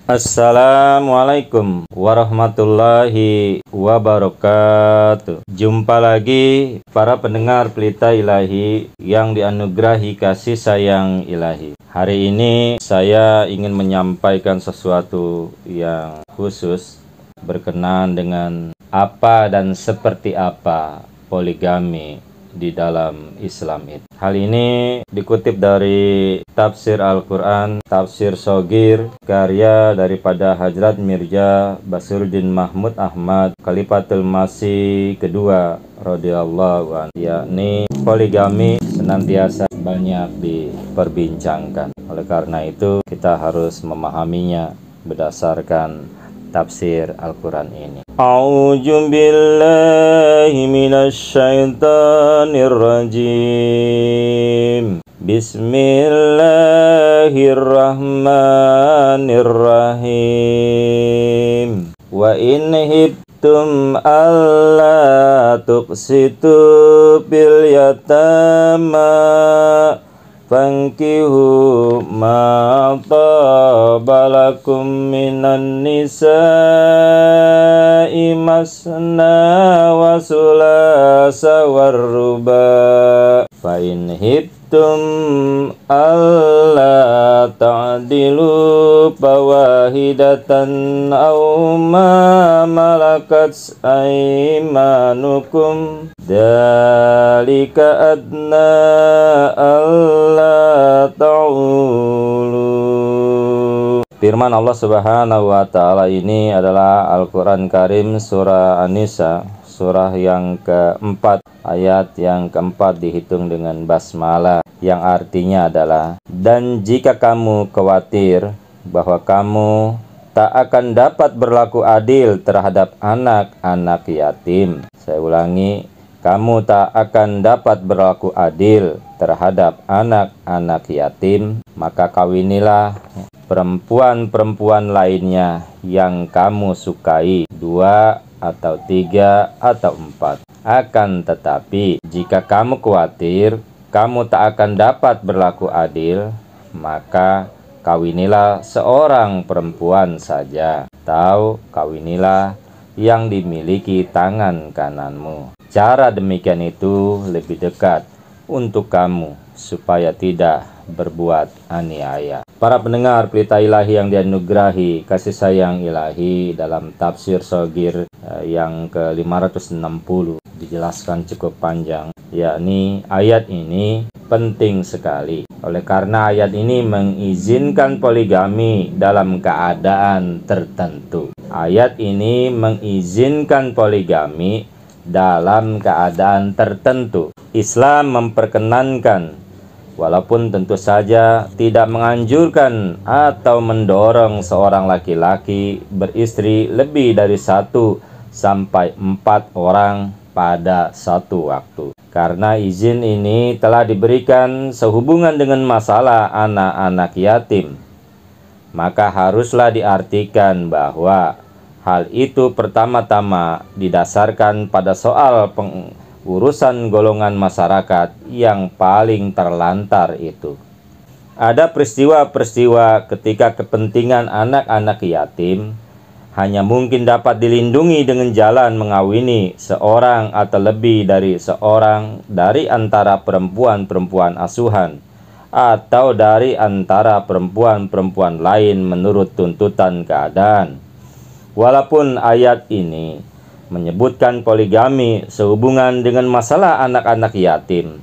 Assalamualaikum warahmatullahi wabarakatuh. Jumpa lagi para pendengar Pelita Ilahi yang dianugerahi kasih sayang ilahi. Hari ini saya ingin menyampaikan sesuatu yang khusus berkenaan dengan apa dan seperti apa poligami di dalam Islam itu. Hal ini dikutip dari Tafsir Al-Quran, Tafsir Shogir, karya daripada Hadrat Mirza Basruddin Mahmud Ahmad, Khalifatul Masih kedua radhiyallahu anhu, yakni poligami senantiasa banyak diperbincangkan. Oleh karena itu kita harus memahaminya berdasarkan tafsir Al-Quran ini. A'udzu billahi minasy syaithanir rajim. Bismillahirrahmanirrahim. Wa in hibtum alla tuqsitu bil yatama fankihu ma tabalakum minan nisa'i masna wa sulasa warruba fa in hibtum alla ta'dilu fawahidatan aw ma malakat aymanukum dalika adna alla ta'ulu. Firman Allah Subhanahu wa taala ini adalah Al-Qur'an Karim surah An-Nisa, surah yang keempat, ayat yang keempat dihitung dengan basmalah, yang artinya adalah, dan jika kamu khawatir bahwa kamu tak akan dapat berlaku adil terhadap anak-anak yatim. Saya ulangi, kamu tak akan dapat berlaku adil terhadap anak-anak yatim, maka kawinilah perempuan-perempuan lainnya yang kamu sukai, 2 atau 3 atau 4. Akan tetapi jika kamu khawatir kamu tak akan dapat berlaku adil, maka kawinilah seorang perempuan saja, atau kawinilah yang dimiliki tangan kananmu. Cara demikian itu lebih dekat untuk kamu supaya tidak berbuat aniaya. Para pendengar Pelita Ilahi yang dianugerahi kasih sayang ilahi, dalam tafsir Shogir yang ke-560 dijelaskan cukup panjang, yakni ayat ini penting sekali. Oleh karena ayat ini mengizinkan poligami dalam keadaan tertentu. Ayat ini mengizinkan poligami dalam keadaan tertentu. Islam memperkenankan, walaupun tentu saja tidak menganjurkan atau mendorong seorang laki-laki beristri lebih dari 1 sampai 4 orang pada satu waktu. Karena izin ini telah diberikan sehubungan dengan masalah anak-anak yatim, maka haruslah diartikan bahwa hal itu pertama-tama didasarkan pada soal urusan golongan masyarakat yang paling terlantar itu. Ada peristiwa-peristiwa ketika kepentingan anak-anak yatim hanya mungkin dapat dilindungi dengan jalan mengawini seorang atau lebih dari seorang dari antara perempuan-perempuan asuhan, atau dari antara perempuan-perempuan lain menurut tuntutan keadaan. Walaupun ayat ini menyebutkan poligami sehubungan dengan masalah anak-anak yatim,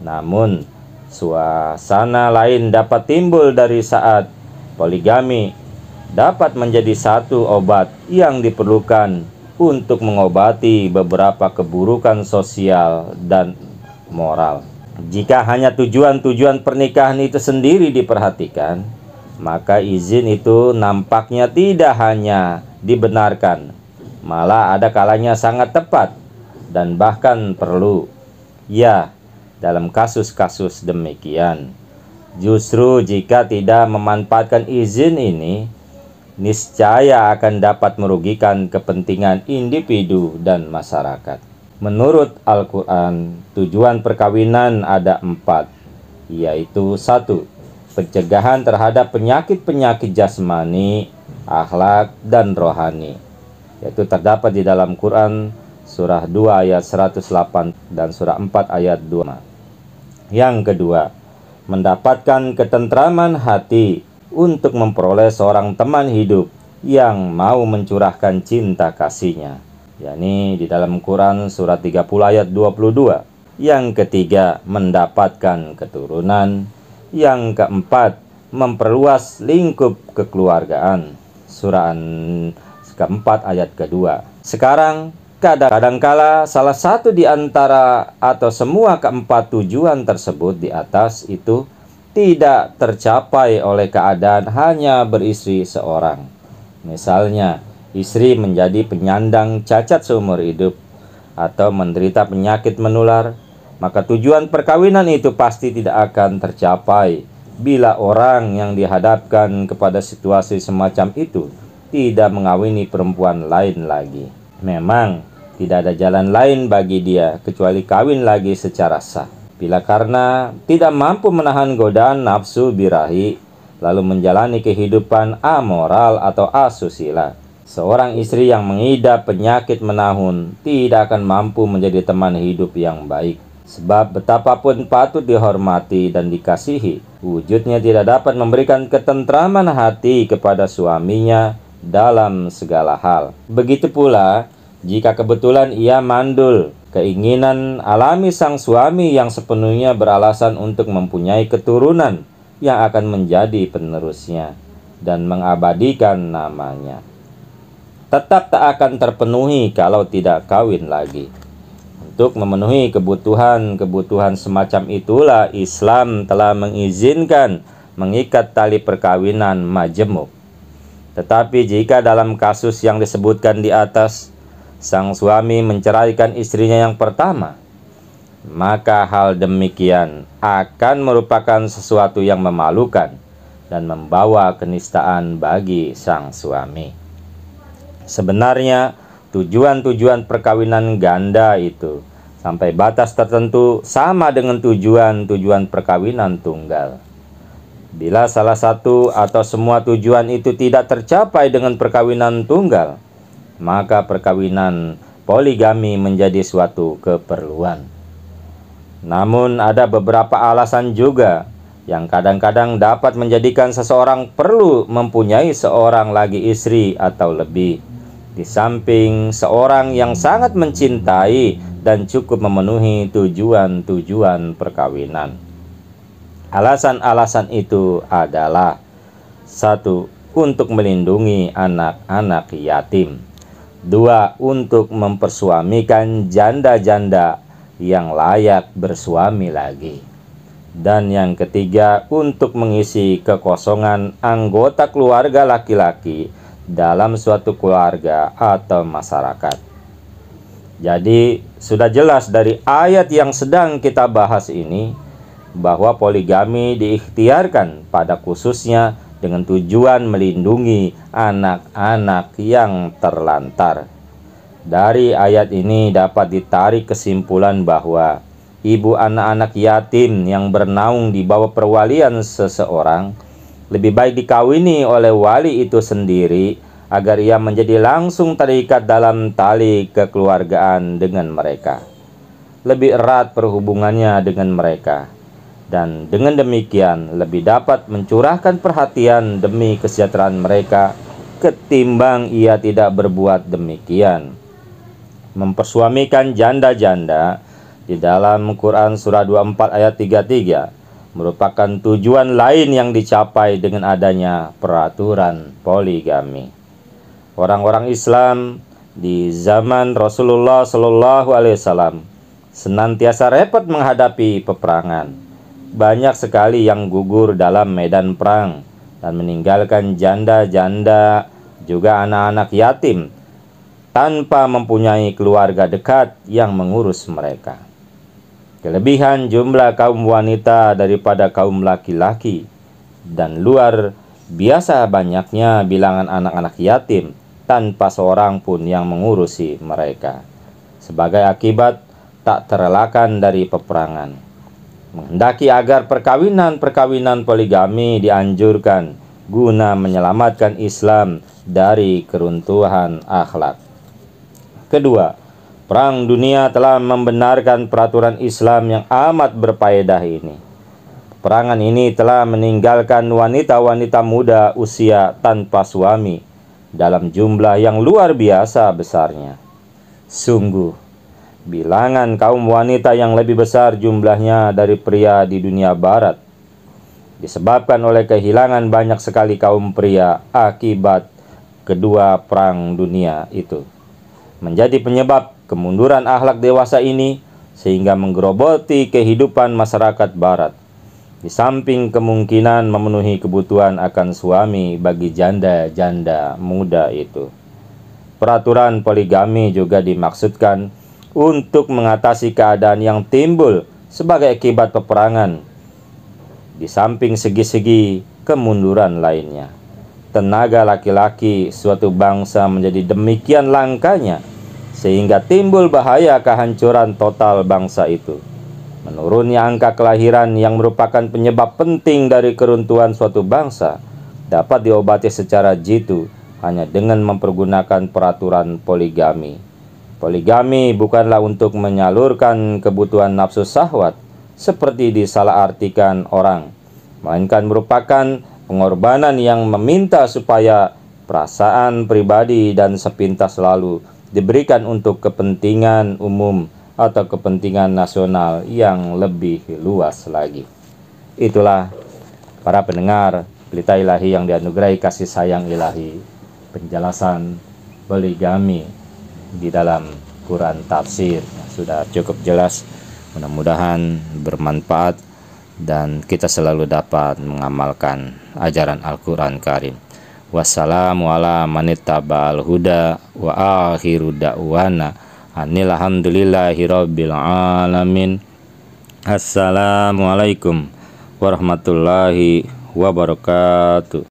namun suasana lain dapat timbul dari saat poligami dapat menjadi satu obat yang diperlukan untuk mengobati beberapa keburukan sosial dan moral. Jika hanya tujuan-tujuan pernikahan itu sendiri diperhatikan, maka izin itu nampaknya tidak hanya dibenarkan, malah ada kalanya sangat tepat dan bahkan perlu. Ya, dalam kasus-kasus demikian, justru jika tidak memanfaatkan izin ini, niscaya akan dapat merugikan kepentingan individu dan masyarakat. Menurut Al-Quran, tujuan perkawinan ada 4, yaitu 1. Pencegahan terhadap penyakit-penyakit jasmani akhlak, dan rohani. Yaitu terdapat di dalam Quran surah 2 ayat 108 dan surah 4 ayat 2. Yang kedua, mendapatkan ketentraman hati untuk memperoleh seorang teman hidup yang mau mencurahkan cinta kasihnya, yakni di dalam Quran surat 30 ayat 22. Yang ketiga, mendapatkan keturunan. Yang keempat, memperluas lingkup kekeluargaan, surah keempat ayat kedua. Sekarang, kadang-kala salah satu di antara atau semua keempat tujuan tersebut di atas itu tidak tercapai oleh keadaan hanya beristri seorang. Misalnya, istri menjadi penyandang cacat seumur hidup atau menderita penyakit menular, maka tujuan perkawinan itu pasti tidak akan tercapai bila orang yang dihadapkan kepada situasi semacam itu tidak mengawini perempuan lain lagi. Memang tidak ada jalan lain bagi dia kecuali kawin lagi secara sah. Bila karena tidak mampu menahan godaan nafsu birahi, lalu menjalani kehidupan amoral atau asusila, seorang istri yang mengidap penyakit menahun tidak akan mampu menjadi teman hidup yang baik. Sebab betapapun patut dihormati dan dikasihi, wujudnya tidak dapat memberikan ketentraman hati kepada suaminya dalam segala hal. Begitu pula jika kebetulan ia mandul, keinginan alami sang suami yang sepenuhnya beralasan untuk mempunyai keturunan yang akan menjadi penerusnya dan mengabadikan namanya, tetap tak akan terpenuhi kalau tidak kawin lagi. Untuk memenuhi kebutuhan semacam itulah Islam telah mengizinkan mengikat tali perkawinan majemuk. Tetapi jika dalam kasus yang disebutkan di atas, sang suami menceraikan istrinya yang pertama, maka hal demikian akan merupakan sesuatu yang memalukan dan membawa kenistaan bagi sang suami. Sebenarnya tujuan-tujuan perkawinan ganda itu sampai batas tertentu sama dengan tujuan-tujuan perkawinan tunggal. Bila salah satu atau semua tujuan itu tidak tercapai dengan perkawinan tunggal, maka perkawinan poligami menjadi suatu keperluan. Namun ada beberapa alasan juga yang kadang-kadang dapat menjadikan seseorang perlu mempunyai seorang lagi istri atau lebih, di samping seorang yang sangat mencintai dan cukup memenuhi tujuan-tujuan perkawinan. Alasan-alasan itu adalah: 1. Untuk melindungi anak-anak yatim. 2. Untuk mempersuamikan janda-janda yang layak bersuami lagi. Dan yang ketiga, untuk mengisi kekosongan anggota keluarga laki-laki dalam suatu keluarga atau masyarakat. Jadi sudah jelas dari ayat yang sedang kita bahas ini bahwa poligami diikhtiarkan pada khususnya dengan tujuan melindungi anak-anak yang terlantar. Dari ayat ini dapat ditarik kesimpulan bahwa ibu anak-anak yatim yang bernaung di bawah perwalian seseorang lebih baik dikawini oleh wali itu sendiri agar ia menjadi langsung terikat dalam tali kekeluargaan dengan mereka, lebih erat perhubungannya dengan mereka, dan dengan demikian lebih dapat mencurahkan perhatian demi kesejahteraan mereka ketimbang ia tidak berbuat demikian. Mempersuamikan janda-janda di dalam Quran surah 24 ayat 33 merupakan tujuan lain yang dicapai dengan adanya peraturan poligami. Orang-orang Islam di zaman Rasulullah SAW senantiasa repot menghadapi peperangan. Banyak sekali yang gugur dalam medan perang dan meninggalkan janda-janda juga anak-anak yatim tanpa mempunyai keluarga dekat yang mengurus mereka. Kelebihan jumlah kaum wanita daripada kaum laki-laki dan luar biasa banyaknya bilangan anak-anak yatim tanpa seorang pun yang mengurusi mereka. Sebagai akibat tak terelakkan dari peperangan, menghendaki agar perkawinan poligami dianjurkan guna menyelamatkan Islam dari keruntuhan akhlak. Kedua, Perang Dunia telah membenarkan peraturan Islam yang amat berfaedah ini. Peperangan ini telah meninggalkan wanita-wanita muda usia tanpa suami dalam jumlah yang luar biasa besarnya. Sungguh, bilangan kaum wanita yang lebih besar jumlahnya dari pria di dunia barat, disebabkan oleh kehilangan banyak sekali kaum pria akibat kedua perang dunia itu, menjadi penyebab kemunduran akhlak dewasa ini sehingga menggerogoti kehidupan masyarakat barat. Di samping kemungkinan memenuhi kebutuhan akan suami bagi janda-janda muda itu, peraturan poligami juga dimaksudkan untuk mengatasi keadaan yang timbul sebagai akibat peperangan. Di samping segi-segi kemunduran lainnya, tenaga laki-laki suatu bangsa menjadi demikian langkanya sehingga timbul bahaya kehancuran total bangsa itu. Menurunnya angka kelahiran yang merupakan penyebab penting dari keruntuhan suatu bangsa dapat diobati secara jitu hanya dengan mempergunakan peraturan poligami. Poligami bukanlah untuk menyalurkan kebutuhan nafsu syahwat seperti disalahartikan orang, melainkan merupakan pengorbanan yang meminta supaya perasaan pribadi dan sepintas selalu diberikan untuk kepentingan umum atau kepentingan nasional yang lebih luas lagi. Itulah para pendengar Pelita Ilahi yang dianugerahi kasih sayang ilahi, penjelasan poligami di dalam Quran tafsir sudah cukup jelas. Mudah-mudahan bermanfaat dan kita selalu dapat mengamalkan ajaran Al-Quran Karim. Wassalamualaikum warahmatullahi wabarakatuh. Wa akhiru da'wana alhamdulillahirabbil alamin. Assalamualaikum warahmatullahi wabarakatuh.